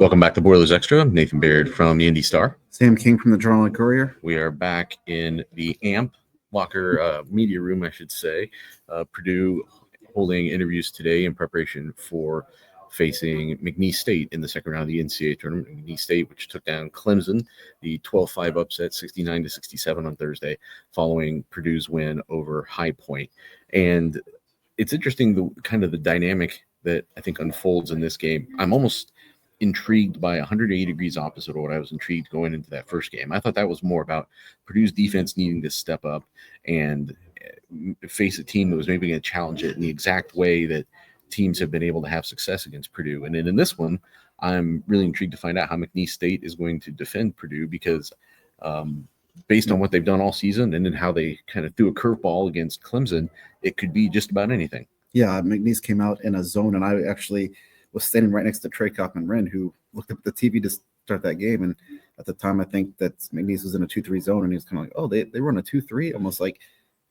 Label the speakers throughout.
Speaker 1: Welcome back to Boilers Extra. I'm Nathan Baird from the Indy Star.
Speaker 2: Sam King from the Journal and Courier.
Speaker 1: We are back in the AMP locker media room, I should say. Purdue holding interviews today in preparation for facing McNeese State in the second round of the NCAA tournament. McNeese State, which took down Clemson, the 12-5 upset, 69-67 on Thursday, following Purdue's win over High Point. And it's interesting, the dynamic that I think unfolds in this game. I'm almost intrigued by 180 degrees opposite of what I was intrigued going into that first game. I thought that was more about Purdue's defense needing to step up and face a team that was maybe going to challenge it in the exact way that teams have been able to have success against Purdue. And then in this one, I'm really intrigued to find out how McNeese State is going to defend Purdue because based on what they've done all season and then how they kind of threw a curveball against Clemson, it could be just about anything.
Speaker 2: Yeah, McNeese came out in a zone, and I actually was standing right next to Trey Kaufman-Wren, who looked up at the TV to start that game. And at the time, I think that McNeese was in a 2-3 zone, and he was kind of like, oh, they run a 2-3, almost like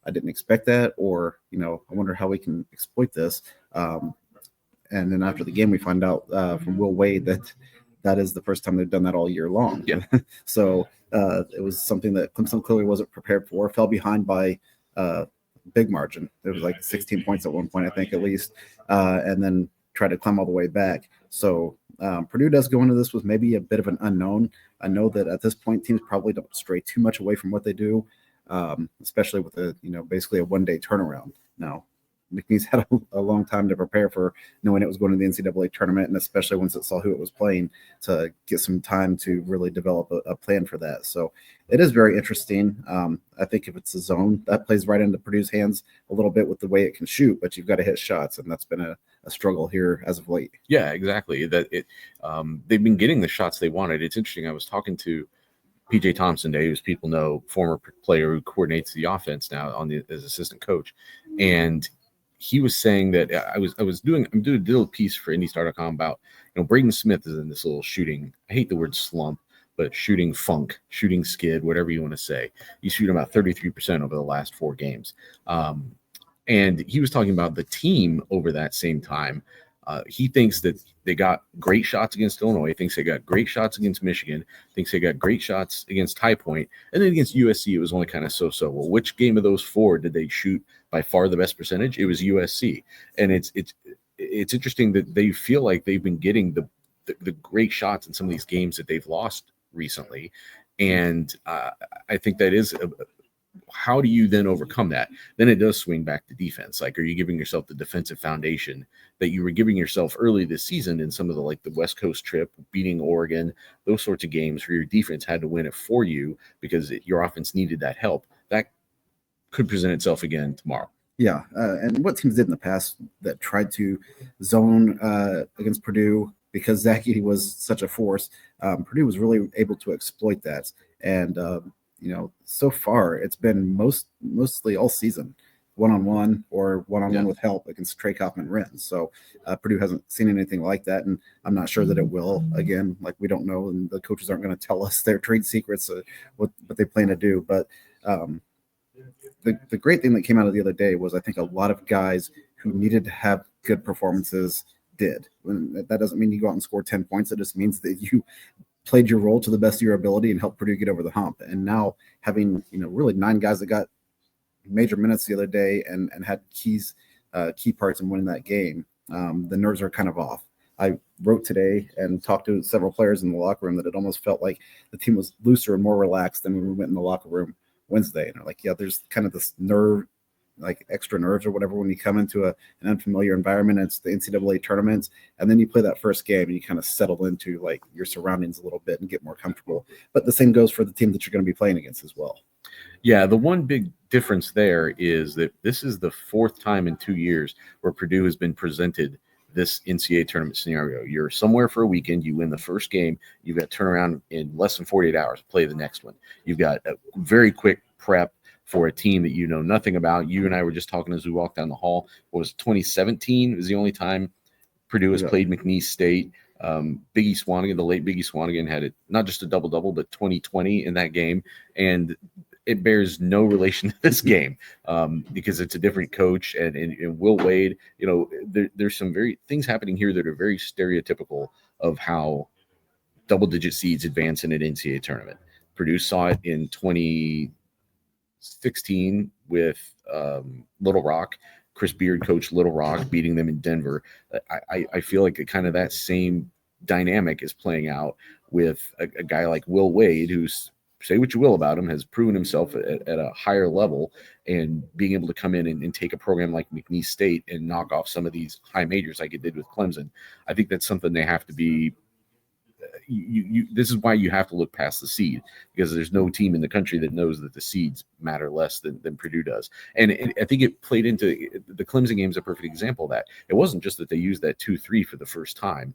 Speaker 2: I didn't expect that, or, I wonder how we can exploit this. And then after the game, we find out from Will Wade that is the first time they've done that all year long.
Speaker 1: Yeah.
Speaker 2: So it was something that Clemson clearly wasn't prepared for, fell behind by big margin. There was like 16 points at one point, I think, at least, and then try to climb all the way back. So Purdue does go into this with maybe a bit of an unknown. I know that at this point, teams probably don't stray too much away from what they do, especially with basically a one-day turnaround. Now, McNeese had a long time to prepare for knowing it was going to the NCAA tournament, and especially once it saw who it was playing, to get some time to really develop a plan for that. So it is very interesting. I think if it's a zone, that plays right into Purdue's hands a little bit with the way it can shoot, but you've got to hit shots, and that's been a struggle here as of late.
Speaker 1: Yeah, exactly. They've been getting the shots they wanted. It's interesting. I was talking to PJ Thompson today, who's people know, former player who coordinates the offense now as assistant coach, and he was saying that I'm doing a little piece for IndyStar.com about, Braden Smith is in this little shooting. I hate the word slump, but shooting funk, shooting skid, whatever you want to say. He's shooting about 33% over the last 4 games. And he was talking about the team over that same time. He thinks that they got great shots against Illinois. He thinks they got great shots against Michigan. Thinks they got great shots against High Point. And then against USC, it was only kind of so-so. Well, which game of those 4 did they shoot by far the best percentage? It was USC. And it's interesting that they feel like they've been getting the great shots in some of these games that they've lost recently. And I think that is how do you then overcome that? Then it does swing back to defense. Like, are you giving yourself the defensive foundation that you were giving yourself early this season in some of the West Coast trip, beating Oregon, those sorts of games where your defense had to win it for you because your offense needed that help? That could present itself again tomorrow.
Speaker 2: Yeah, and what teams did in the past that tried to zone against Purdue, because Zach Edey was such a force, Purdue was really able to exploit that. And so far it's been mostly all season one-on-one or one-on-one with help against Trey Kaufman-Wren. So Purdue hasn't seen anything like that, and I'm not sure that it will. Again, we don't know, and the coaches aren't going to tell us their trade secrets, what they plan to do. But the great thing that came out of the other day was I think a lot of guys who needed to have good performances did. That doesn't mean you go out and score 10 points. It just means that you played your role to the best of your ability and helped Purdue get over the hump. And now having, really 9 guys that got major minutes the other day and had key parts in winning that game, the nerves are kind of off. I wrote today and talked to several players in the locker room that it almost felt like the team was looser and more relaxed than when we went in the locker room Wednesday. And they're like, yeah, there's kind of this nerve, like extra nerves or whatever, when you come into an unfamiliar environment. It's the NCAA tournaments, and then you play that first game and you kind of settle into your surroundings a little bit and get more comfortable. But the same goes for the team that you're going to be playing against as well.
Speaker 1: Yeah, the one big difference there is that this is the 4th time in 2 years where Purdue has been presented this NCAA tournament scenario. You're somewhere for a weekend, you win the first game, you've got to turn around in less than 48 hours, play the next one. You've got a very quick prep for a team that you know nothing about. You and I were just talking as we walked down the hall. What was 2017 was the only time Purdue has played McNeese State. Biggie Swanigan, the late Biggie Swanigan, had not just a double-double, but 20-20 in that game. And it bears no relation to this game because it's a different coach. And Will Wade, there's some things happening here that are very stereotypical of how double-digit seeds advance in an NCAA tournament. Purdue saw it in 2016 with Little Rock. Chris Beard coached Little Rock, beating them in Denver. I feel like kind of that same dynamic is playing out with a guy like Will Wade, who's, say what you will about him, has proven himself at a higher level, and being able to come in and take a program like McNeese State and knock off some of these high majors like it did with Clemson. I think that's something they have to be. This is why you have to look past the seed, because there's no team in the country that knows that the seeds matter less than Purdue does. And I think it played into the Clemson game is a perfect example of that. It wasn't just that they used that 2-3 for the first time.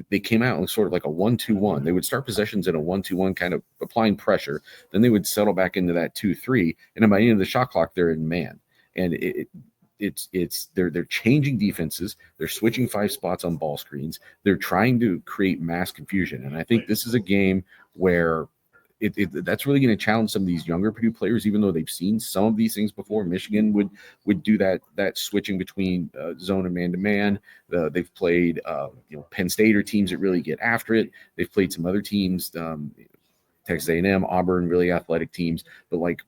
Speaker 1: They came out and sort of like a 1-2-1. They would start possessions in a 1-2-1, kind of applying pressure. Then they would settle back into that 2-3. And then by the end of the shot clock, they're in man. And they're changing defenses. They're switching 5 spots on ball screens. They're trying to create mass confusion. And I think this is a game where that's really going to challenge some of these younger Purdue players, even though they've seen some of these things before. Michigan would do that switching between zone and man-to-man. They've played Penn State are teams that really get after it. They've played some other teams, Texas A&M, Auburn, really athletic teams. But like,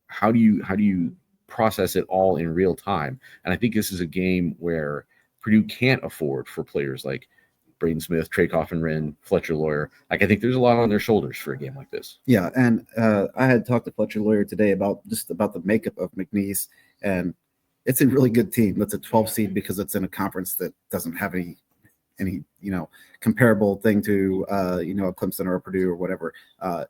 Speaker 1: how do you process it all in real time? And I think this is a game where Purdue can't afford for players like Braden Smith, Trey Coffin-Wren, Fletcher Lawyer. Like, I think there's a lot on their shoulders for a game like this.
Speaker 2: Yeah, and I had talked to Fletcher Lawyer today about the makeup of McNeese, and it's a really good team. That's a 12 seed because it's in a conference that doesn't have any comparable thing to a Clemson or a Purdue or whatever.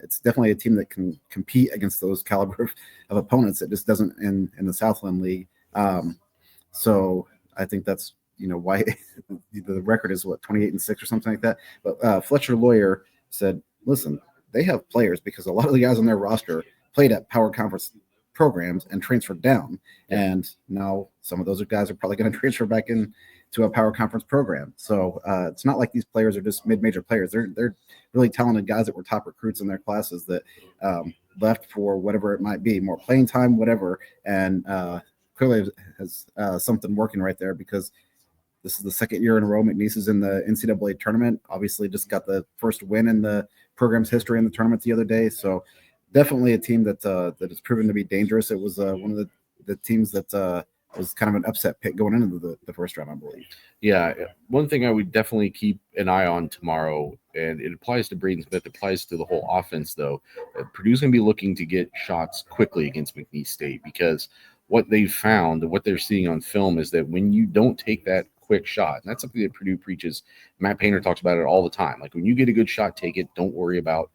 Speaker 2: It's definitely a team that can compete against those caliber of opponents. It just doesn't in the Southland League. So I think that's why the record is 28-6 or something like that. But Fletcher Lawyer said, listen, they have players because a lot of the guys on their roster played at power conference programs and transferred down. And now some of those guys are probably going to transfer back in to a power conference program. So it's not like these players are just mid-major players. They're really talented guys that were top recruits in their classes that left for whatever it might be, more playing time, whatever. And clearly has something working right there, because this is the second year in a row McNeese is in the NCAA tournament. Obviously just got the first win in the program's history in the tournament the other day. So definitely a team that has proven to be dangerous. It was one of the teams that was kind of an upset pick going into the first round, I believe.
Speaker 1: Yeah, one thing I would definitely keep an eye on tomorrow, and it applies to Braden Smith, it applies to the whole offense, though. Purdue's going to be looking to get shots quickly against McNeese State, because what they've found and what they're seeing on film is that when you don't take that quick shot, and that's something that Purdue preaches. Matt Painter talks about it all the time. Like, when you get a good shot, take it. Don't worry about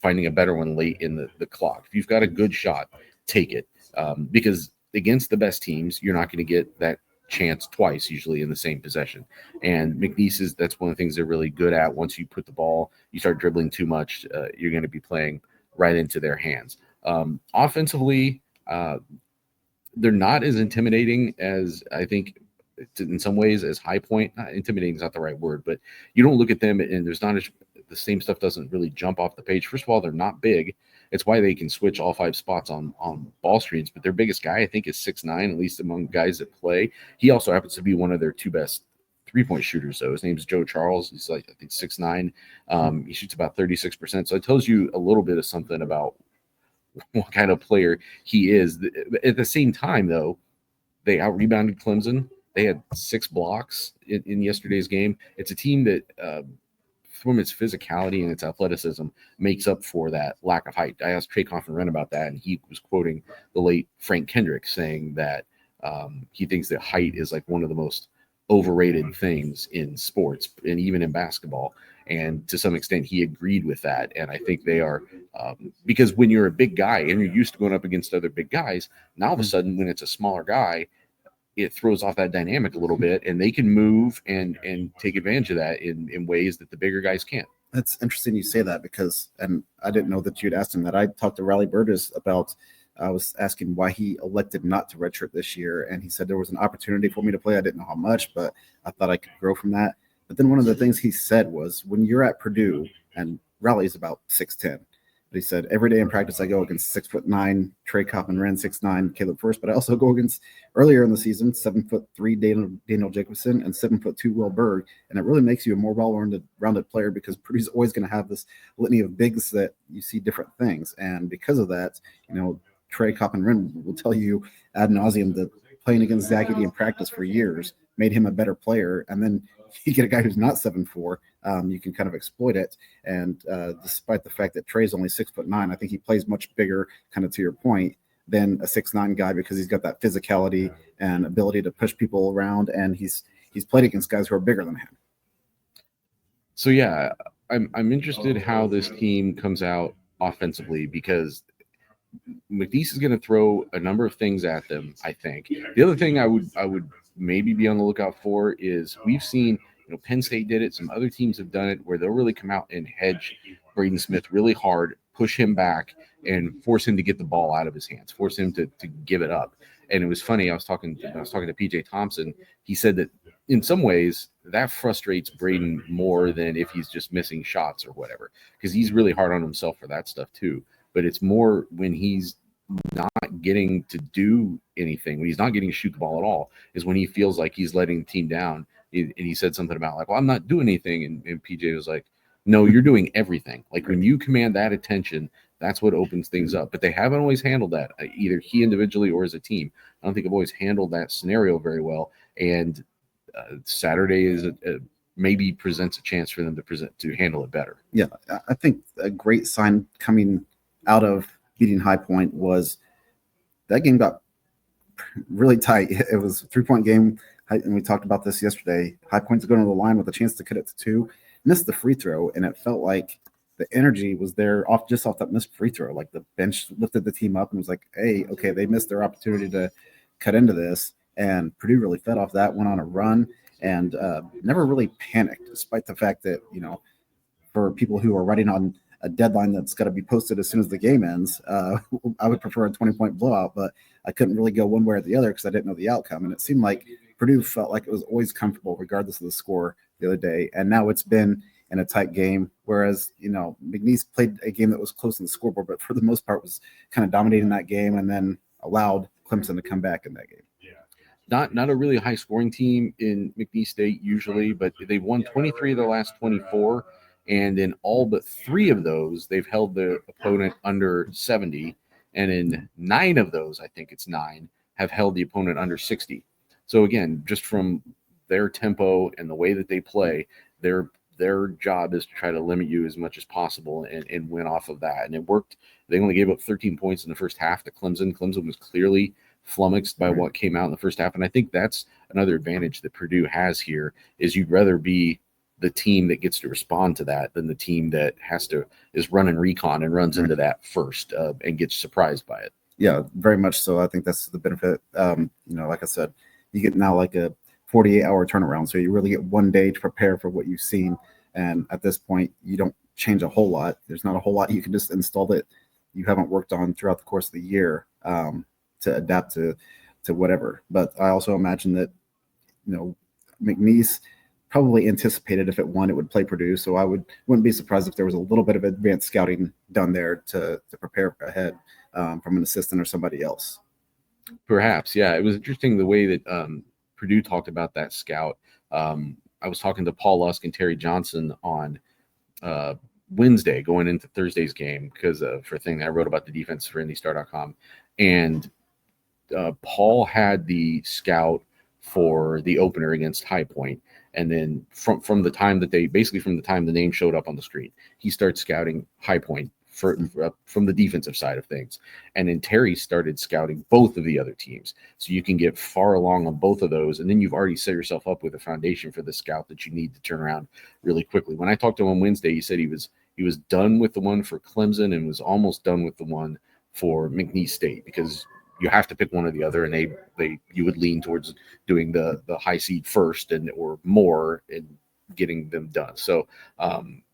Speaker 1: finding a better one late in the clock. If you've got a good shot, take it, because against the best teams, you're not going to get that chance twice, usually in the same possession. And McNeese that's one of the things they're really good at. Once you put the ball, you start dribbling too much, you're going to be playing right into their hands. Offensively, they're not as intimidating as I think in some ways as High Point. Not intimidating is not the right word, but you don't look at them and there's not the same stuff doesn't really jump off the page. First of all, they're not big. It's why they can switch all 5 spots on ball screens. But their biggest guy, I think, is 6'9", at least among guys that play. He also happens to be one of their 2 best three-point shooters, though. His name is Joe Charles. He's like, I think, 6'9". He shoots about 36%. So it tells you a little bit of something about what kind of player he is. At the same time, though, they out-rebounded Clemson. They had 6 blocks in yesterday's game. It's a team that from its physicality and its athleticism makes up for that lack of height. I asked Trey Coffin-Wren about that, and he was quoting the late Frank Kendrick saying that he thinks that height is like one of the most overrated things in sports and even in basketball. And to some extent, he agreed with that. And I think they are because when you're a big guy and you're used to going up against other big guys, now all of a sudden when it's a smaller guy, it throws off that dynamic a little bit, and they can move and take advantage of that in ways that the bigger guys can't.
Speaker 2: That's interesting you say that, because, and I didn't know that you'd asked him that. I talked to Riley Burgess about, I was asking why he elected not to redshirt this year, and he said there was an opportunity for me to play. I didn't know how much, but I thought I could grow from that. But then one of the things he said was, when you're at Purdue, and Riley's about 6'10", But he said, every day in practice, I go against 6'9" Trey Coppin-Wren, 6'9" Caleb First, but I also go against earlier in the season 7'3" Daniel Jacobson and 7'2" Will Berg, and it really makes you a more well-rounded player because Purdue's always going to have this litany of bigs that you see different things, and because of that, Trey Coppin-Wren will tell you ad nauseum that playing against Zach Edey in practice for years made him a better player, and then you get a guy who's not 7'4", you can kind of exploit it. And despite the fact that Trey's only 6'9", I think he plays much bigger, kind of to your point, than a 6'9" guy because he's got that physicality and ability to push people around, and he's played against guys who are bigger than him.
Speaker 1: So yeah, I'm interested how this team comes out offensively because McNeese is going to throw a number of things at them, I think. The other thing I would maybe be on the lookout for is we've seen, Penn State did it. Some other teams have done it where they'll really come out and hedge Braden Smith really hard, push him back, and force him to get the ball out of his hands, force him to give it up. And it was funny. I was talking to PJ Thompson. He said that in some ways that frustrates Braden more than if he's just missing shots or whatever, because he's really hard on himself for that stuff too. But it's more when he's not getting to do anything, when he's not getting to shoot the ball at all, is when he feels like he's letting the team down. And he said something about like, well, I'm not doing anything. And PJ was like, no, you're doing everything. Like when you command that attention, that's what opens things up. But they haven't always handled that, either he individually or as a team. I don't think I've always handled that scenario very well. And Saturday is maybe presents a chance for them to handle it better.
Speaker 2: Yeah, I think a great sign coming out of beating High Point was that game got really tight. It was a 3-point game, and we talked about this yesterday. High Point's going to the line with a chance to cut it to 2, missed the free throw, and it felt like the energy was there off that missed free throw. Like the bench lifted the team up and was like, hey, okay, they missed their opportunity to cut into this, and Purdue really fed off that, went on a run, and never really panicked, despite the fact that, for people who are writing on a deadline that's got to be posted as soon as the game ends, I would prefer a 20-point blowout, but I couldn't really go one way or the other because I didn't know the outcome. And it seemed like Purdue felt like it was always comfortable regardless of the score the other day. And now it's been in a tight game, whereas, McNeese played a game that was close in the scoreboard, but for the most part was kind of dominating that game and then allowed Clemson to come back in that game.
Speaker 1: Not a really high scoring team in McNeese State usually, but they've won 23 of their last 24. And in all but 3 of those, they've held the opponent under 70. And in 9 of those, I think it's 9, have held the opponent under 60. So again, just from their tempo and the way that they play, their job is to try to limit you as much as possible and win off of that. And it worked. They only gave up 13 points in the first half to Clemson. Clemson was clearly flummoxed by what came out in the first half. And I think that's another advantage that Purdue has here is you'd rather be the team that gets to respond to that than the team that is running recon and runs into that first and gets surprised by it.
Speaker 2: Yeah, very much so. I think that's the benefit. Like I said, you get now like a 48-hour turnaround. So you really get one day to prepare for what you've seen. And at this point, you don't change a whole lot. There's not a whole lot you can just install that you haven't worked on throughout the course of the year to adapt to whatever. But I also imagine that, McNeese probably anticipated if it won, it would play Purdue. So I wouldn't be surprised if there was a little bit of advanced scouting done there to prepare ahead from an assistant or somebody else.
Speaker 1: Perhaps, yeah. It was interesting the way that Purdue talked about that scout. I was talking to Paul Lusk and Terry Johnson on Wednesday going into Thursday's game because for a thing that I wrote about the defense for IndyStar.com. And Paul had the scout for the opener against High Point. And then from the time that from the time the name showed up on the screen, he starts scouting High Point from the defensive side of things. And then Terry started scouting both of the other teams. So you can get far along on both of those. And then you've already set yourself up with a foundation for the scout that you need to turn around really quickly. When I talked to him on Wednesday, he said he was done with the one for Clemson and was almost done with the one for McNeese State because you have to pick one or the other, and you would lean towards doing the high seed first or more and getting them done. So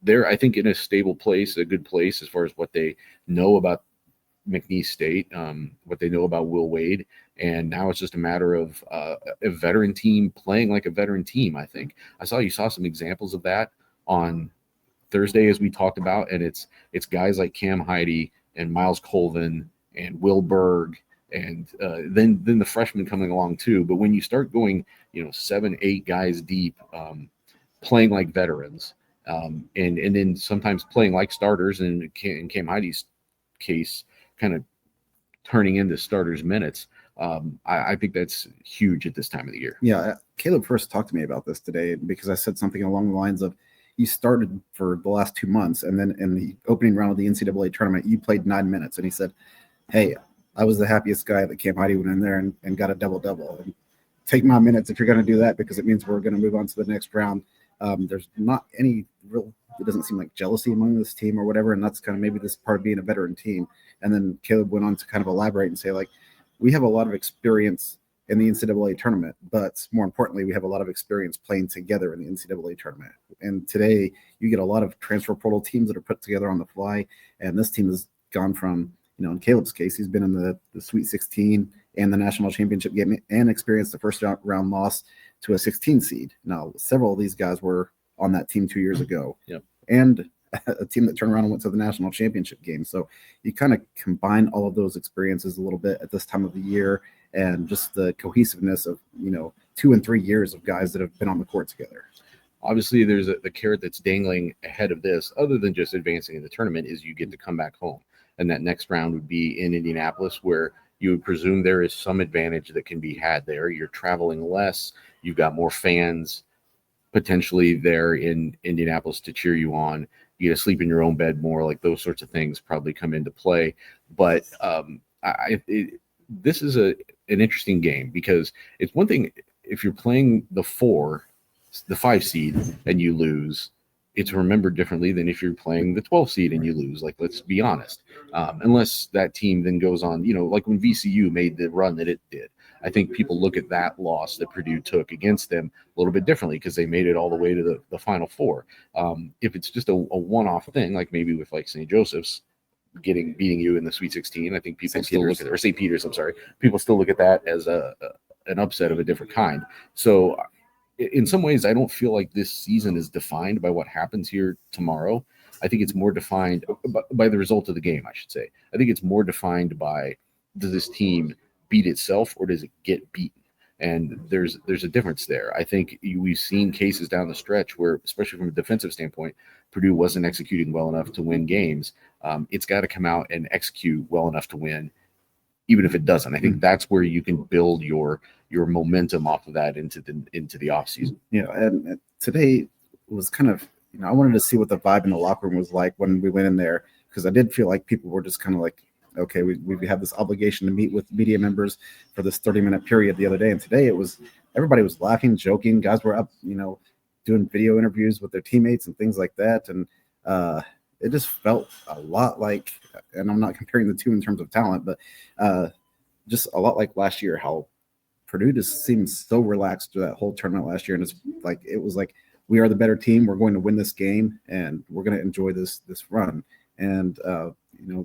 Speaker 1: they're, I think, in a stable place, a good place as far as what they know about McNeese State, what they know about Will Wade, and now it's just a matter of a veteran team playing like a veteran team. I think you saw some examples of that on Thursday, as we talked about, and it's guys like Cam Heide and Miles Colvin and Will Berg, and then the freshmen coming along too. But when you start going, 7, 8 guys deep, playing like veterans, and then sometimes playing like starters, and in Cam Heide's case, kind of turning into starters minutes. I think that's huge at this time of the year.
Speaker 2: Yeah, Caleb first talked to me about this today because I said something along the lines of, you started for the last 2 months, and then in the opening round of the NCAA tournament, you played 9 minutes. And he said, hey, I was the happiest guy that Cam Heide went in there and got a double-double. And take my minutes if you're going to do that, because it means we're going to move on to the next round. There's not any real, it doesn't seem like jealousy among this team or whatever, and that's kind of maybe this part of being a veteran team. And then Caleb went on to kind of elaborate and say, like, we have a lot of experience in the NCAA tournament, but more importantly, we have a lot of experience playing together in the NCAA tournament. And today, you get a lot of transfer portal teams that are put together on the fly, and this team has gone from, in Caleb's case, he's been in the Sweet 16 and the national championship game and experienced the first round loss to a 16 seed. Now, several of these guys were on that team 2 years ago.
Speaker 1: Yep.
Speaker 2: And a team that turned around and went to the national championship game. So you kind of combine all of those experiences a little bit at this time of the year, and just the cohesiveness of, 2 and 3 years of guys that have been on the court together.
Speaker 1: Obviously, there's the carrot that's dangling ahead of this, other than just advancing in the tournament, is you get to come back home. And that next round would be in Indianapolis, where you would presume there is some advantage that can be had there. You're traveling less. You've got more fans potentially there in Indianapolis to cheer you on. You get to sleep in your own bed more, like those sorts of things probably come into play. But this is an interesting game, because it's one thing if you're playing the 5 seed and you lose, it's remembered differently than if you're playing the 12 seed and you lose. Like, let's be honest. Unless that team then goes on, like when VCU made the run that it did, I think people look at that loss that Purdue took against them a little bit differently, because they made it all the way to the Final Four. If it's just a one-off thing, like maybe with like St. Joseph's beating you in the Sweet 16, I think people still look at it, or St. Peter's, I'm sorry, people still look at that as an upset of a different kind. So in some ways, I don't feel like this season is defined by what happens here tomorrow. I think it's more defined by the result of the game, I should say. I think it's more defined by, does this team beat itself or does it get beaten? And there's a difference there. I think we've seen cases down the stretch where, especially from a defensive standpoint, Purdue wasn't executing well enough to win games. It's got to come out and execute well enough to win, even if it doesn't. I think that's where you can build your momentum off of that into the offseason.
Speaker 2: And today was kind of, I wanted to see what the vibe in the locker room was like when we went in there, because I did feel like people were just kind of like, okay, we have this obligation to meet with media members for this 30-minute period the other day. And today everybody was laughing, joking. Guys were up, doing video interviews with their teammates and things like that. And it just felt a lot like, and I'm not comparing the two in terms of talent, but just a lot like last year, how Purdue just seemed so relaxed through that whole tournament last year. And it was like, we are the better team. We're going to win this game, and we're going to enjoy this run. And,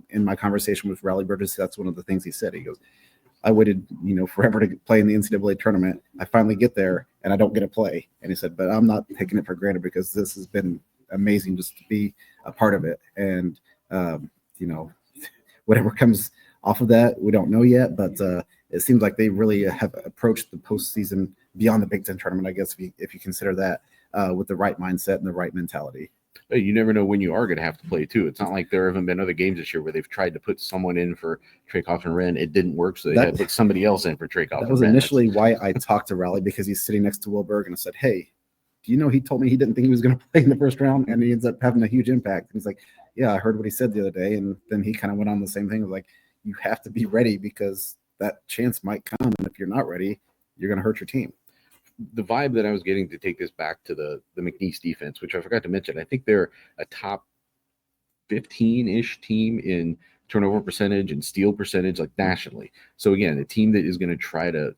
Speaker 2: in my conversation with Raleigh Burgess, that's one of the things he said. He goes, I waited, forever to play in the NCAA tournament. I finally get there and I don't get to play. And he said, but I'm not taking it for granted, because this has been amazing just to be a part of it. And, whatever comes off of that, we don't know yet, but it seems like they really have approached the postseason beyond the Big Ten tournament, I guess, if you consider that, with the right mindset and the right mentality.
Speaker 1: But you never know when you are going to have to play too. It's not like there haven't been other games this year where they've tried to put someone in for Trakoff and Wren. It didn't work, so they had to put somebody else in for Trakoff.
Speaker 2: That was initially why I talked to Raleigh, because he's sitting next to Wilberg, and I said, hey, do you know he told me he didn't think he was going to play in the first round, and he ends up having a huge impact. And he's like, yeah, I heard what he said the other day. And then he kind of went on the same thing of like, you have to be ready, because that chance might come, and if you're not ready, you're going to hurt your team.
Speaker 1: The vibe that I was getting, to take this back to the McNeese defense, which I forgot to mention, I think they're a top 15-ish team in turnover percentage and steal percentage, like nationally. So again, a team that is going to try to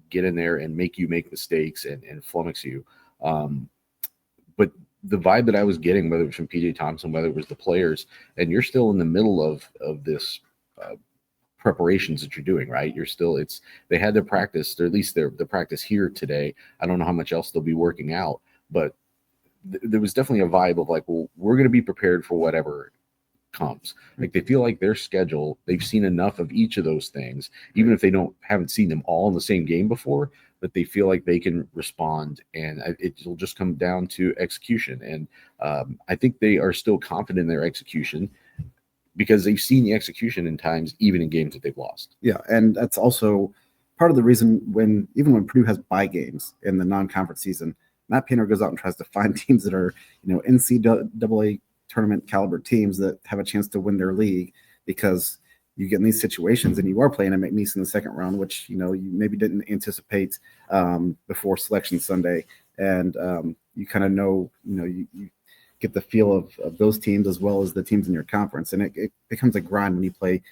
Speaker 1: get in there and make you make mistakes and flummox you. But the vibe that I was getting, whether it was from PJ Thompson, whether it was the players, and you're still in the middle of this preparations that you're doing, right? They had their practice, or at least the practice here today. I don't know how much else they'll be working out, but there was definitely a vibe of like, well, we're going to be prepared for whatever comes. Like they feel like their schedule, they've seen enough of each of those things, even if they haven't seen them all in the same game before, but they feel like they can respond, and it'll just come down to execution. And I think they are still confident in their execution because they've seen the execution in times, even in games that they've lost.
Speaker 2: Yeah, and that's also part of the reason when Purdue has bye games in the non-conference season, Matt Painter goes out and tries to find teams that are, NCAA tournament caliber teams that have a chance to win their league, because you get in these situations and you are playing a McNeese in the second round, which, you maybe didn't anticipate before Selection Sunday. And you kind of you get the feel of those teams as well as the teams in your conference. And it becomes a grind when you play,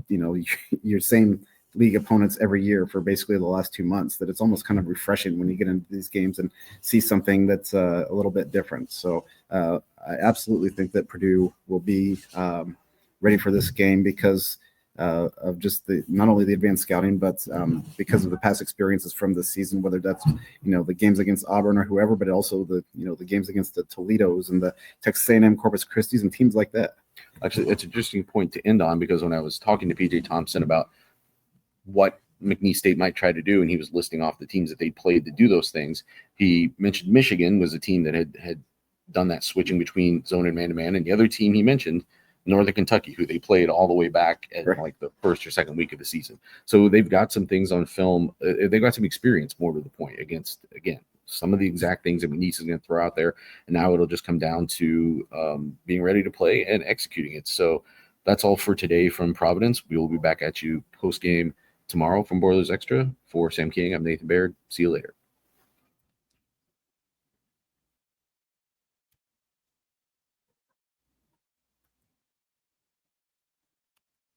Speaker 2: your same league opponents every year for basically the last 2 months, that it's almost kind of refreshing when you get into these games and see something that's a little bit different. So I absolutely think that Purdue will be ready for this game because of just not only the advanced scouting, but because of the past experiences from this season, whether that's, the games against Auburn or whoever, but also the games against the Toledos and the Texas A&M Corpus Christi's and teams like that.
Speaker 1: Actually, it's an interesting point to end on, because when I was talking to PJ Thompson about what McNeese State might try to do, and he was listing off the teams that they played to do those things, he mentioned Michigan was a team that had done that switching between zone and man-to-man, and the other team he mentioned, Northern Kentucky, who they played all the way back at like the first or second week of the season. So they've got some things on film. They've got some experience, more to the point, against, again, some of the exact things that McNeese is going to throw out there. And now it'll just come down to being ready to play and executing it. So that's all for today from Providence. We will be back at you post-game tomorrow from Boilers Extra. For Sam King, I'm Nathan Baird. See you later.